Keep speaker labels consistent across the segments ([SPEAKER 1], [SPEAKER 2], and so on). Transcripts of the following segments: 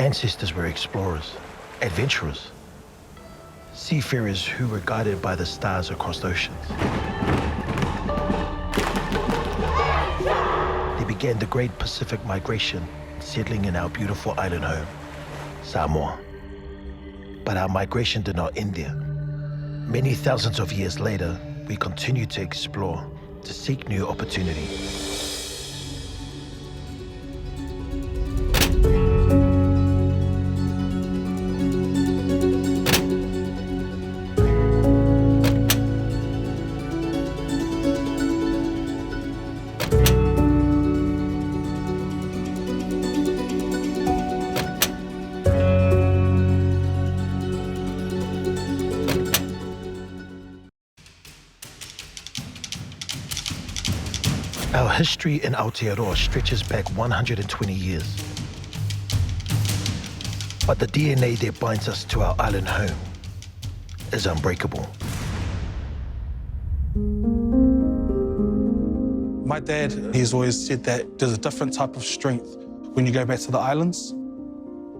[SPEAKER 1] ancestors were explorers, adventurers, seafarers who were guided by the stars across oceans. They began the Great Pacific Migration, settling in our beautiful island home, Samoa. But our migration did not end there. Many thousands of years later, we continued to explore, to seek new opportunities. Our history in Aotearoa stretches back 120 years. But the DNA that binds us to our island home is unbreakable.
[SPEAKER 2] My dad, he's always said that there's a different type of strength when you go back to the islands.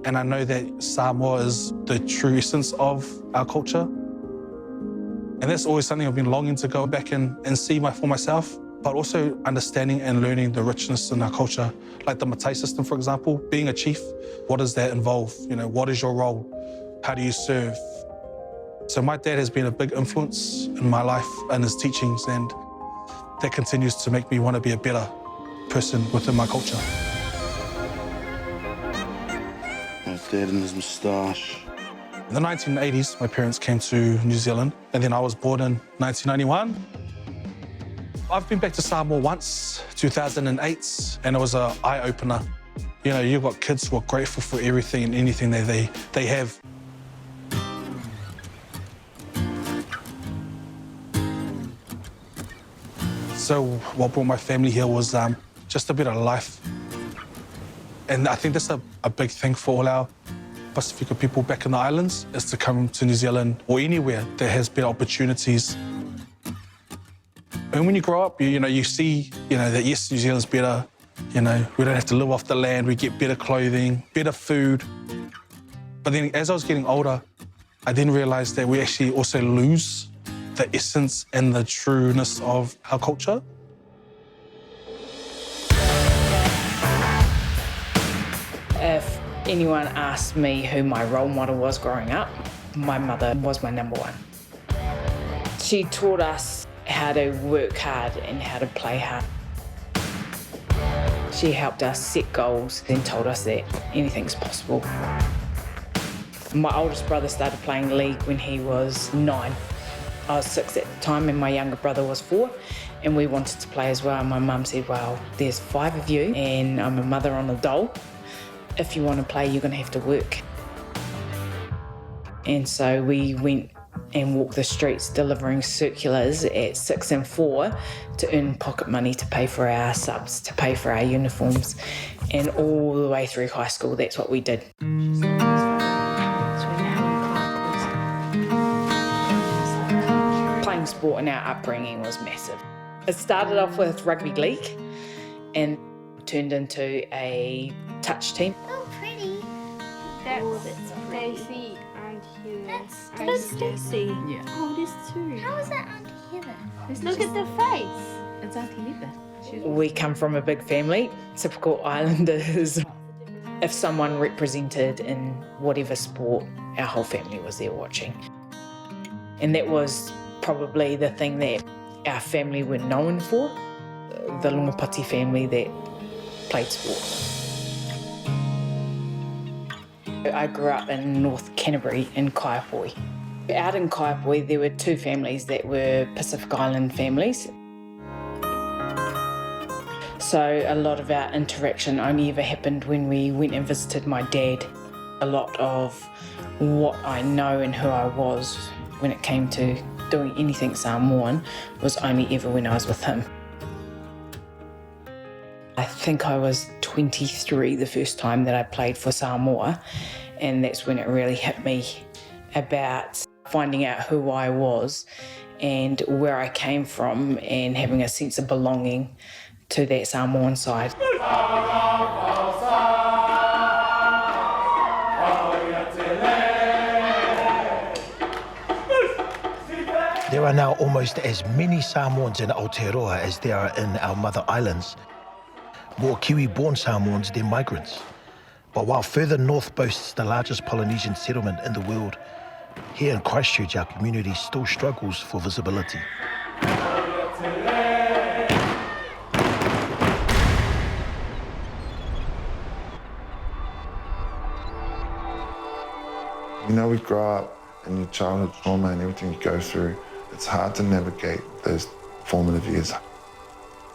[SPEAKER 2] And I know that Samoa is the true essence of our culture. And that's always something I've been longing to go back and see for myself, but also understanding and learning the richness in our culture. Like the Matai system, for example, being a chief, what does that involve? You know, what is your role? How do you serve? So my dad has been a big influence in my life and his teachings, and that continues to make me want to be a better person within my culture.
[SPEAKER 3] My dad and his moustache.
[SPEAKER 2] In the 1980s, my parents came to New Zealand, and then I was born in 1991. I've been back to Samoa once, 2008, and it was an eye-opener. You know, you've got kids who are grateful for everything and anything that they have. So what brought my family here was just a better life. And I think that's a big thing for all our Pacifica people back in the islands, is to come to New Zealand or anywhere that has better opportunities. And when you grow up, you see, that yes, New Zealand's better. We don't have to live off the land, we get better clothing, better food. But then as I was getting older, I then realized that we actually also lose the essence and the trueness of our culture.
[SPEAKER 4] If anyone asked me who my role model was growing up, my mother was my number one. She taught us how to work hard and how to play hard. She helped us set goals and told us that anything's possible. My oldest brother started playing league when he was 9. I was 6 at the time and my younger brother was 4, and we wanted to play as well. My mum said, well, there's 5 of you and I'm a mother on a dole. If you want to play, you're going to have to work. And so we went and walked the streets delivering circulars at 6 and 4 to earn pocket money to pay for our subs, to pay for our uniforms. And all the way through high school, that's what we did. Playing sport in our upbringing was massive. It started off with rugby league and turned into a touch team.
[SPEAKER 5] Oh, pretty.
[SPEAKER 6] That's Stacey and Heather.
[SPEAKER 5] That's
[SPEAKER 6] Stacey.
[SPEAKER 7] Yeah.
[SPEAKER 6] Oh, there's 2.
[SPEAKER 5] How is that Auntie Heather?
[SPEAKER 6] Look at the face.
[SPEAKER 7] It's Auntie Heather.
[SPEAKER 4] We come from a big family, typical Islanders. If someone represented in whatever sport, our whole family was there watching. And that was probably the thing that our family were known for, the Longapati family that played sport. I grew up in North Canterbury in Kaiapoi. Out in Kaiapoi, there were 2 families that were Pacific Island families. So a lot of our interaction only ever happened when we went and visited my dad. A lot of what I know and who I was when it came to doing anything Samoan was only ever when I was with him. I think I was 23 the first time that I played for Samoa, and that's when it really hit me about finding out who I was and where I came from and having a sense of belonging to that Samoan side.
[SPEAKER 1] There are now almost as many Samoans in Aotearoa as there are in our mother islands. More Kiwi-born Samoans than migrants. But while further north boasts the largest Polynesian settlement in the world, here in Christchurch our community still struggles for visibility.
[SPEAKER 7] You know, we grow up and your childhood trauma and everything you go through, it's hard to navigate those formative years.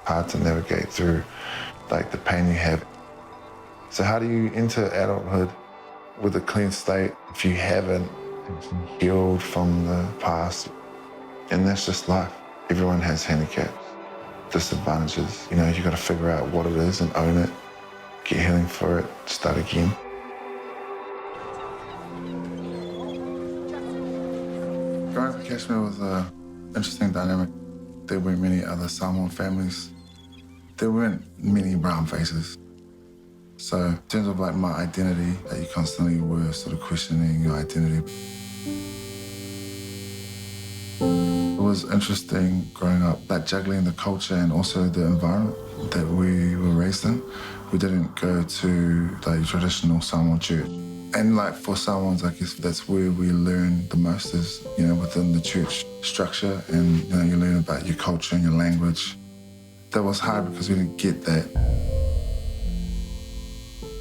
[SPEAKER 7] Hard to navigate through like the pain you have. So how do you enter adulthood with a clean slate if you haven't healed from the past? And that's just life. Everyone has handicaps, disadvantages. You know, you got to figure out what it is and own it, get healing for it, start again. Growing up in Kashmir was an interesting dynamic. There weren't many other Samoan families. There weren't many brown faces. So in terms of like my identity, that you constantly were sort of questioning your identity. It was interesting growing up, like juggling the culture and also the environment that we were raised in. We didn't go to like traditional Samoan church. And like for Samoans, I guess that's where we learn the most is, you know, within the church structure, and you know, you learn about your culture and your language. That was hard because we didn't get that.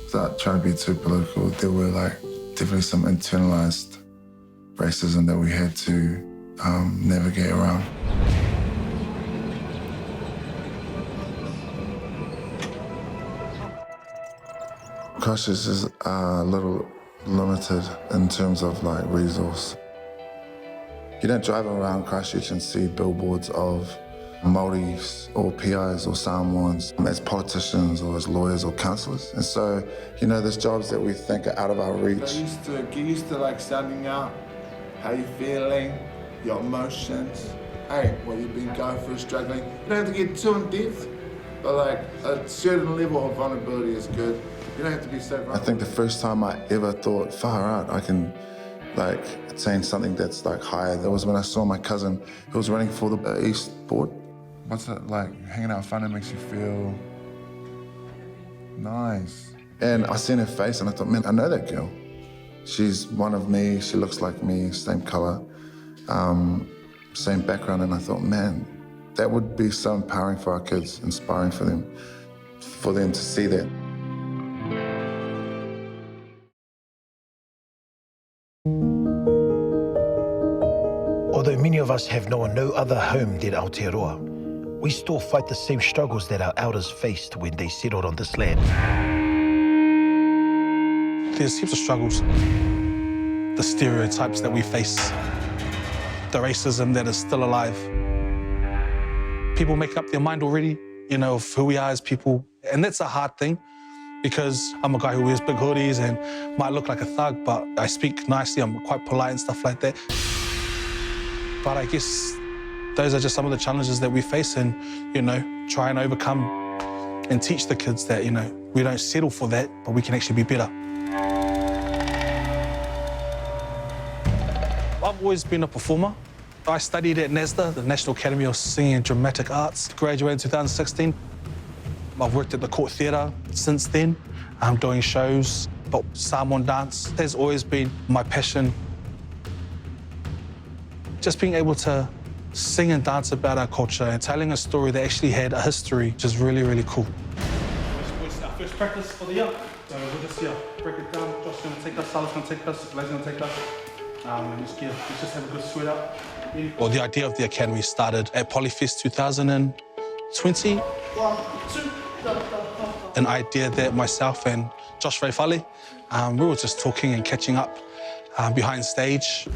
[SPEAKER 7] Without trying to be too political, there were like definitely some internalized racism that we had to navigate around. Christchurch is a little limited in terms of like resource. You don't drive around Christchurch and see billboards of Māoris or PIs or Samoans as politicians or as lawyers or counsellors. And so, you know, there's jobs that we think are out of our reach.
[SPEAKER 8] Get used to like sounding out, how you feeling, your emotions. Hey, what you've been going through, struggling. You don't have to get too in depth, but like a certain level of vulnerability is good. You don't have to be so vulnerable.
[SPEAKER 7] I think the first time I ever thought, far out, I can like attain something that's like higher. That was when I saw my cousin who was running for the East board. What's it like? Hanging out fun, it makes you feel nice. And I seen her face and I thought, man, I know that girl. She's one of me, she looks like me, same color, same background. And I thought, man, that would be so empowering for our kids, inspiring for them to see that.
[SPEAKER 1] Although many of us have known no other home than Aotearoa, we still fight the same struggles that our elders faced when they settled on this land.
[SPEAKER 2] There's heaps of struggles. The stereotypes that we face, the racism that is still alive. People make up their mind already, you know, of who we are as people. And that's a hard thing because I'm a guy who wears big hoodies and might look like a thug, but I speak nicely, I'm quite polite and stuff like that. But I guess those are just some of the challenges that we face and, you know, try and overcome and teach the kids that, you know, we don't settle for that, but we can actually be better. I've always been a performer. I studied at NASDA, the National Academy of Singing and Dramatic Arts, graduated in 2016. I've worked at the Court Theatre since then. I'm doing shows, but Samoan dance has always been my passion. Just being able to sing and dance about our culture and telling a story that actually had a history, which is really, really cool.
[SPEAKER 9] It's our first practice for the year. So we'll just break it down. Josh's going to take us, Salah's going to take us, Blake's going to take us. Let's just have a good sweat up.
[SPEAKER 2] Well, the idea of the Academy started at Polyfest 2020.
[SPEAKER 9] 1, 2,
[SPEAKER 2] An idea that myself and Josh Reifale, we were just talking and catching up behind stage.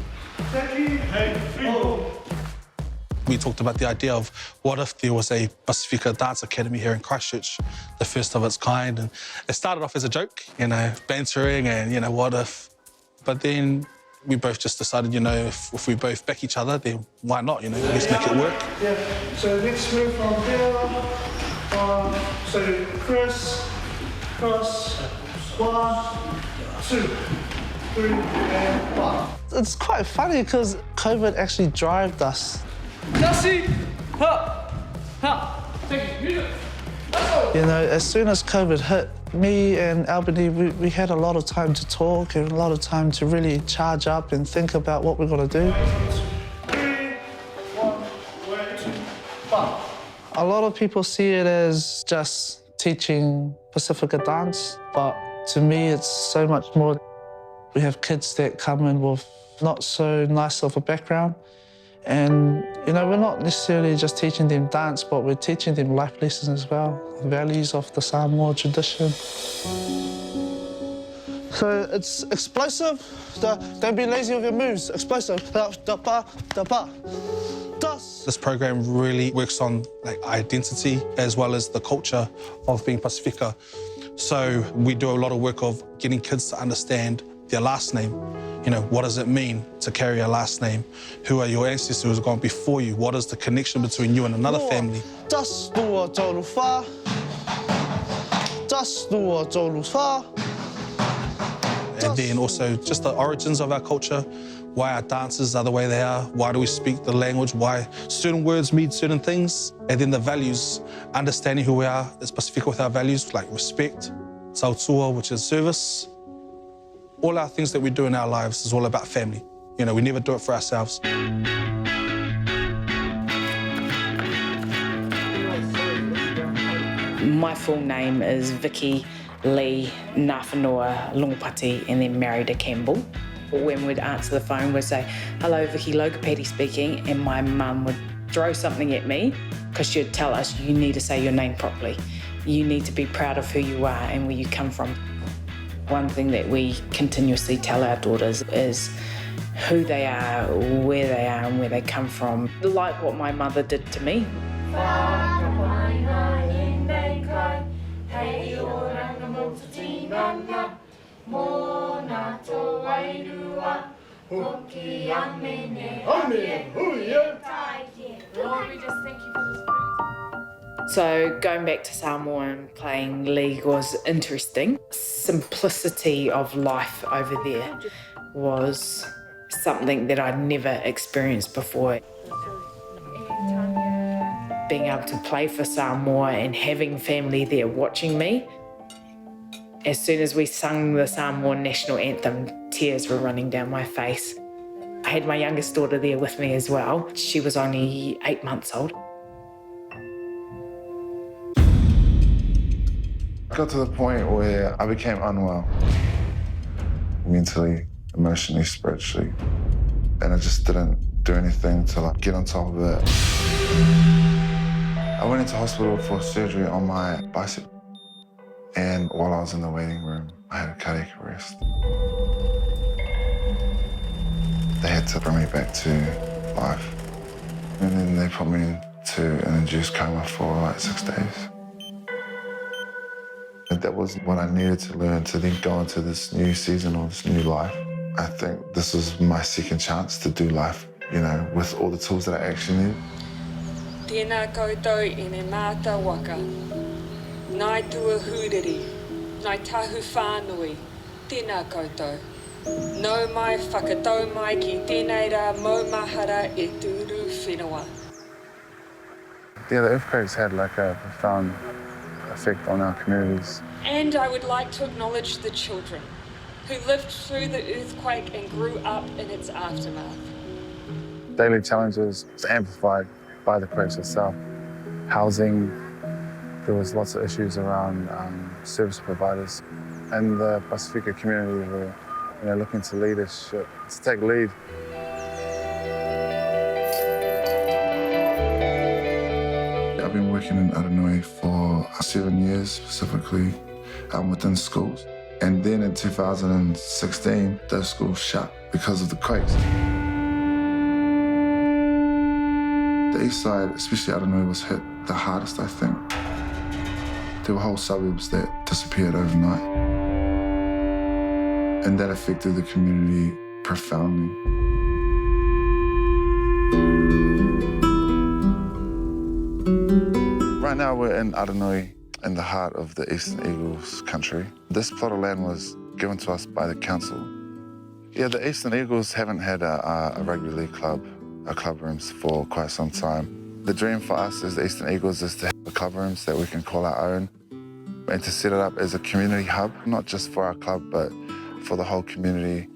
[SPEAKER 2] We talked about the idea of what if there was a Pacifica Dance Academy here in Christchurch, the first of its kind. And it started off as a joke, you know, bantering and, you know, what if. But then we both just decided, you know, if we both back each other, then why not, you know, let's make it work.
[SPEAKER 9] Yeah, so let's move from here. So Chris, cross, 1, 2, 3, and 1.
[SPEAKER 10] It's quite funny because COVID actually drove us
[SPEAKER 2] You know, as soon as COVID hit, me and Albany, we had a lot of time to talk and a lot of time to really charge up and think about what we're going to do. A lot of people see it as just teaching Pacifica dance, but to me it's so much more. We have kids that come in with not so nice of a background, and you know, we're not necessarily just teaching them dance, but we're teaching them life lessons as well, values of the Samoa tradition. So it's explosive. Don't be lazy with your moves. Explosive. This program really works on identity as well as the culture of being Pacifica. So we do a lot of work of getting kids to understand their last name. You know, what does it mean to carry a last name? Who are your ancestors who have gone before you? What is the connection between you and another family? And then also just the origins of our culture, why our dances are the way they are, why do we speak the language, why certain words mean certain things, and then the values, understanding who we are as Pacifica with our values, like respect, sautua, which is service. All our things that we do in our lives is all about family. You know, we never do it for ourselves.
[SPEAKER 4] My full name is Vicky Lee Ngāwhanua Longpati, and then married to Campbell. When we'd answer the phone, we'd say, "Hello, Vicky, Logopedi speaking," and my mum would throw something at me because she'd tell us, "You need to say your name properly. You need to be proud of who you are and where you come from." One thing that we continuously tell our daughters is who they are, and where they come from, like what my mother did to me. So going back to Samoa and playing league was interesting. Simplicity of life over there was something that I'd never experienced before. Being able to play for Samoa and having family there watching me. As soon as we sung the Samoan national anthem, tears were running down my face. I had my youngest daughter there with me as well. She was only 8 months old.
[SPEAKER 7] I got to the point where I became unwell, mentally, emotionally, spiritually, and I just didn't do anything to get on top of it. I went into hospital for surgery on my bicep, and while I was in the waiting room, I had a cardiac arrest. They had to bring me back to life, and then they put me into an induced coma for 6 days. And that was what I needed to learn to then go into this new season or this new life. I think this is my second chance to do life, you know, with all the tools that I actually need.
[SPEAKER 10] Tēnā koutou I me māta waka. Nai tua huriri, nai tahu whānui, tēnā koutou. Nau mai whakatau mai ki tēnei rā maumahara e tūru whenua.
[SPEAKER 7] Yeah, the earthquakes had a profound effect on our communities.
[SPEAKER 10] And I would like to acknowledge the children who lived through the earthquake and grew up in its aftermath.
[SPEAKER 7] Daily challenges was amplified by the quakes itself. Housing, there was lots of issues around service providers, and the Pacifica community were looking to leadership to take lead. I've been working in Aranui for 7 years specifically within schools. And then in 2016, those schools shut because of the quakes. The east side, especially Aranui, was hit the hardest, I think. There were whole suburbs that disappeared overnight. And that affected the community profoundly. Right now we're in Aranui, in the heart of the Eastern Eagles country. This plot of land was given to us by the council. Yeah, the Eastern Eagles haven't had a rugby league club our club rooms for quite some time. The dream for us as the Eastern Eagles is to have club rooms that we can call our own and to set it up as a community hub, not just for our club, but for the whole community.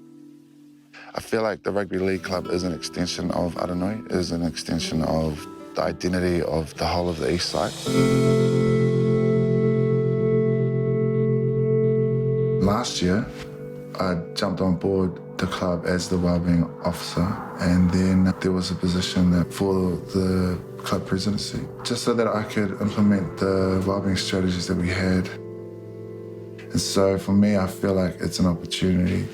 [SPEAKER 7] I feel like the Rugby League Club is an extension of Aranui, is an extension of the identity of the whole of the East Side. Last year, I jumped on board the club as the wellbeing officer, and then there was a position for the club presidency, just so that I could implement the wellbeing strategies that we had. And so for me, I feel like it's an opportunity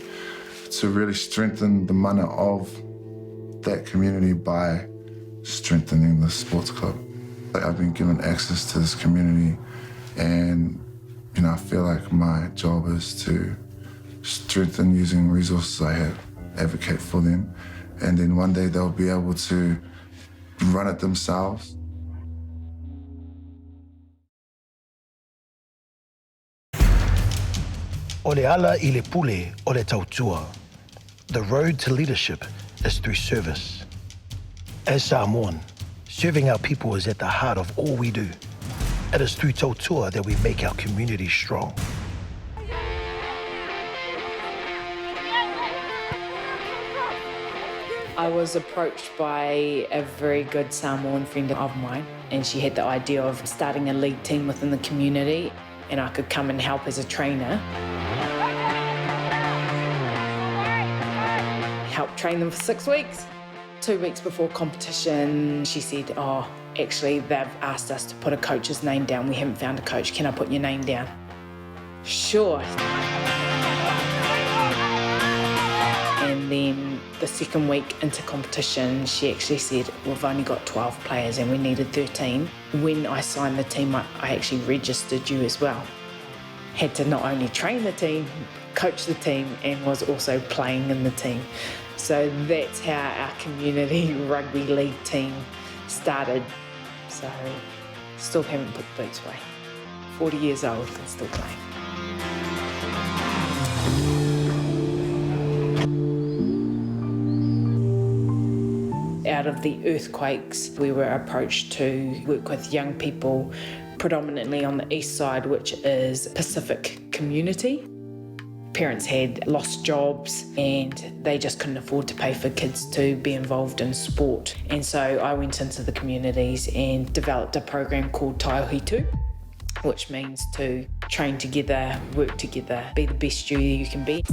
[SPEAKER 7] to really strengthen the mana of that community by strengthening the sports club. I've been given access to this community, and I feel like my job is to strengthen using resources I have, advocate for them, and then one day they'll be able to run it themselves.
[SPEAKER 1] O le ala I le pule o le tautua. The road to leadership is through service. As Samoan, serving our people is at the heart of all we do. It is through tautua that we make our community strong.
[SPEAKER 4] I was approached by a very good Samoan friend of mine, and she had the idea of starting a league team within the community, and I could come and help as a trainer. Help train them for 6 weeks. 2 weeks before competition, she said, actually, they've asked us to put a coach's name down. We haven't found a coach. Can I put your name down? Sure. And then the second week into competition, she actually said, we've only got 12 players and we needed 13. When I signed the team up, I actually registered you as well. Had to not only train the team, coach the team, and was also playing in the team. So that's how our community rugby league team started. So still haven't put the boots away. 40 years old and still playing. Out of the earthquakes, we were approached to work with young people, predominantly on the east side, which is Pacific community. Parents had lost jobs and they just couldn't afford to pay for kids to be involved in sport. And so I went into the communities and developed a program called Taiohitu, which means to train together, work together, be the best you can be.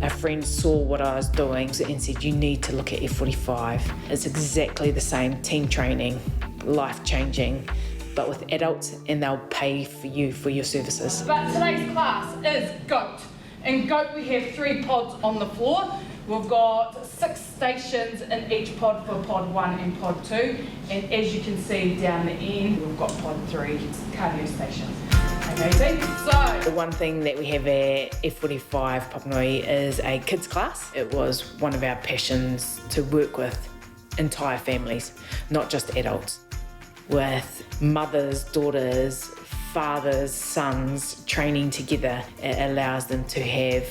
[SPEAKER 4] A friend saw what I was doing and said, you need to look at F45. It's exactly the same, team training, life-changing, but with adults, and they'll pay for you for your services.
[SPEAKER 11] But today's class is GOAT. In GOAT, we have 3 pods on the floor. We've got 6 stations in each pod for pod 1 and pod 2. And as you can see down the end, we've got pod 3 cardio stations. Amazing. So
[SPEAKER 4] the one thing that we have at F45 Papanui is a kids class. It was one of our passions to work with entire families, not just adults. With mothers, daughters, fathers, sons training together, it allows them to have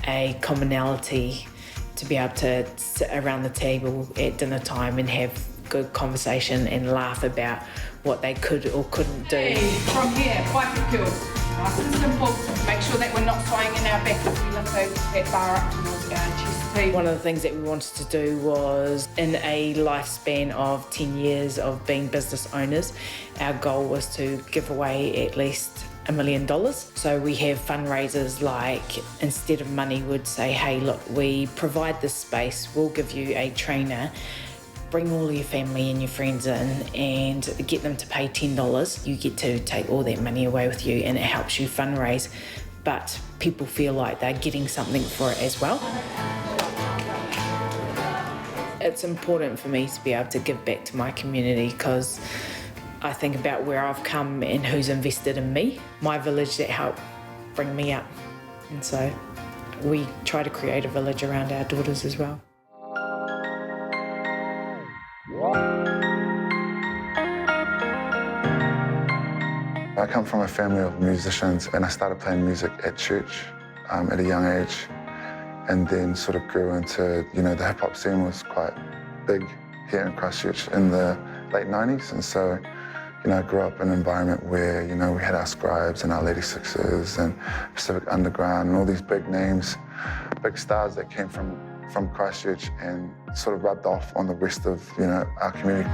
[SPEAKER 4] a commonality to be able to sit around the table at dinner time and have good conversation and laugh about what they could or couldn't do.
[SPEAKER 11] Hey, from here, bicycles. Nice and simple. Make sure that we're not swaying in our back as we lift that bar up towards our chest T.
[SPEAKER 4] One of the things that we wanted to do was, in a lifespan of 10 years of being business owners, our goal was to give away at least $1 million. So we have fundraisers like, instead of money, we'd say, hey, look, we provide this space, we'll give you a trainer, bring all your family and your friends in and get them to pay $10. You get to take all that money away with you and it helps you fundraise, but people feel like they're getting something for it as well. It's important for me to be able to give back to my community because I think about where I've come and who's invested in me, my village that helped bring me up. And so we try to create a village around our daughters as well.
[SPEAKER 7] I come from a family of musicians and I started playing music at church at a young age. and then sort of grew into, you know, the hip hop scene was quite big here in Christchurch in the late 90s. And so, you know, I grew up in an environment where, you know, we had our Scribes and our Lady Sixes and Pacific Underground and all these big names, big stars that came from Christchurch and sort of rubbed off on the rest of, you know, our community.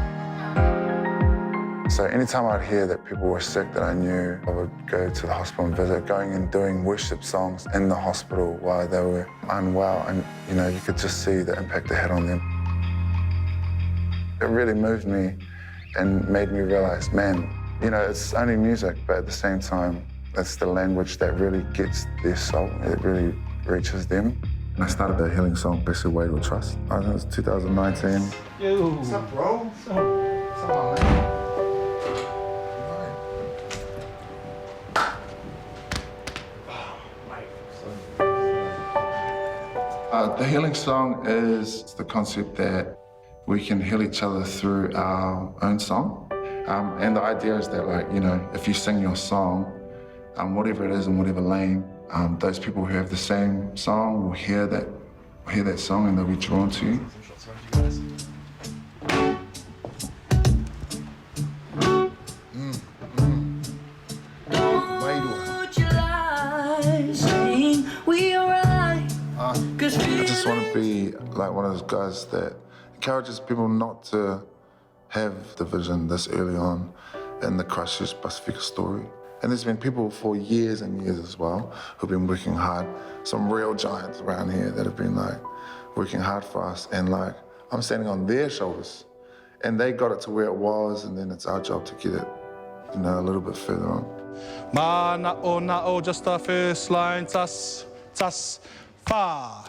[SPEAKER 7] So anytime I'd hear that people were sick that I knew, I would go to the hospital and visit, going and doing worship songs in the hospital while they were unwell, and, you know, you could just see the impact it had on them. It really moved me and made me realize, man, you know, it's only music, but at the same time, it's the language that really gets their soul. It really reaches them. And I started the healing song, basically, Wade Will Trust. I think it was 2019.
[SPEAKER 8] Yo. What's up, bro? What's up, man? The healing song is the concept that we can heal each other through our own song. And the idea is that, like, you know, if you sing your song, whatever it is in whatever lane, those people who have the same song will hear that song and they'll be drawn to you. I just want to be like one of those guys that encourages people not to have division this early on in the Christchurch Pacifica story. And there's been people for years and years as well who've been working hard, some real giants around here that have been like working hard for us, and like I'm standing on their shoulders and they got it to where it was, and then it's our job to get it, you know, a little bit further on.
[SPEAKER 2] Na'o, just the first line, tas, fa.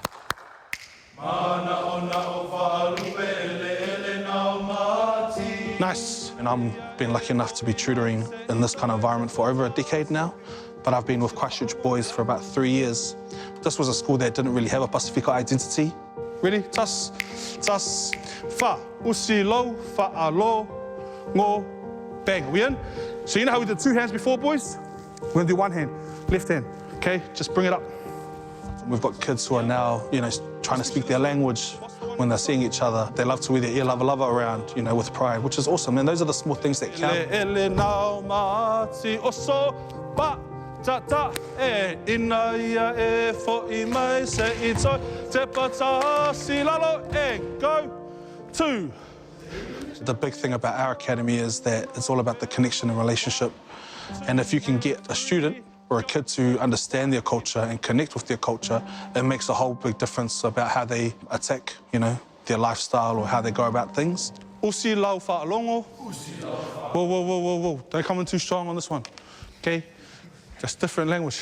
[SPEAKER 2] Nice. And I've been lucky enough to be tutoring in this kind of environment for over a decade now, but I've been with Christchurch boys for about 3 years. This was a school that didn't really have a Pacifica identity. Ready? Tas, fa, usi lo, fa alo, ngo, bang. We in? So you know how we did 2 hands before, boys? We're gonna do 1 hand, left hand, okay? Just bring it up. We've got kids who are now, you know, trying to speak their language when they're seeing each other. They love to wear their ear lava around, you know, with pride, which is awesome. And those are the small things that count. The big thing about our academy is that it's all about the connection and relationship. And if you can get a student or a kid to understand their culture and connect with their culture, it makes a whole big difference about how they attack, you know, their lifestyle or how they go about things. Usi lau whaalongo. Whoa. Don't come in too strong on this one, okay? Just different language.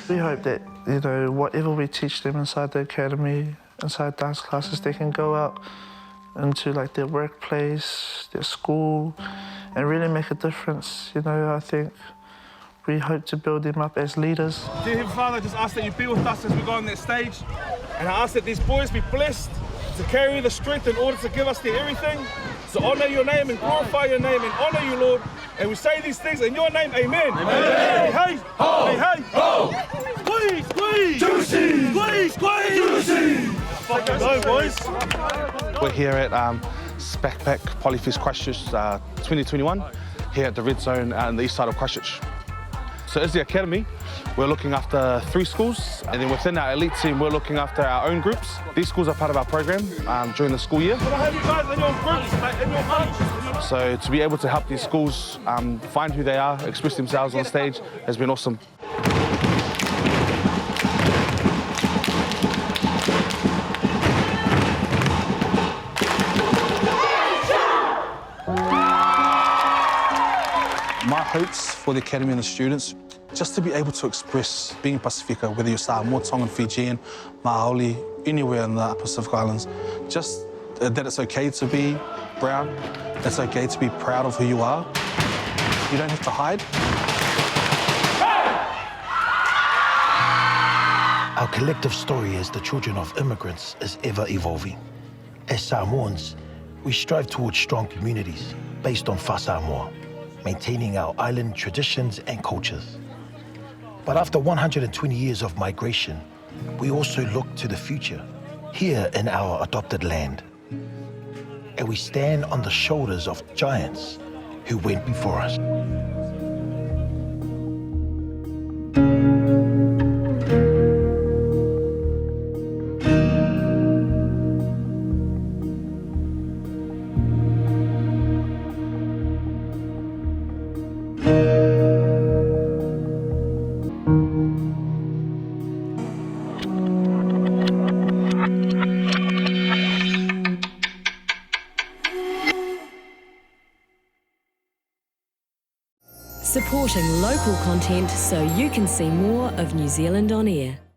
[SPEAKER 12] We hope that, you know, whatever we teach them inside the academy, inside dance classes, they can go out into like their workplace, their school, and really make a difference. You know, I think we hope to build them up as leaders.
[SPEAKER 9] Dear Heavenly Father, I just ask that you be with us as we go on that stage, and I ask that these boys be blessed to carry the strength in order to give us their everything, to honour your name and glorify your name and honour you, Lord. And we say these things in your name, amen. Amen. Hey, ho. Hey, hey, ho. Squeeze. Juicy. Squeeze. Juicy. Fucking go, boys. We're here at Backpack Polyfest Christchurch 2021, here at the Red Zone on the east side of Christchurch. So as the academy, we're looking after 3 schools, and then within our elite team, we're looking after our own groups. These schools are part of our program during the school year.
[SPEAKER 8] But I have you guys in your groups, like in your bunch.
[SPEAKER 9] So to be able to help these schools find who they are, express themselves on stage, has been awesome.
[SPEAKER 2] My hopes for the academy and the students, just to be able to express being Pacifica, whether you're Samoan, Tongan, Fijian, Maoli, anywhere in the Pacific Islands, just that it's okay to be brown, it's okay to be proud of who you are. You don't have to hide.
[SPEAKER 1] Our collective story as the children of immigrants is ever evolving. As Samoans, we strive towards strong communities based on whā Samoa, maintaining our island traditions and cultures. But after 120 years of migration, we also look to the future, here in our adopted land. And we stand on the shoulders of giants who went before us.
[SPEAKER 13] Supporting local content so you can see more of New Zealand on air.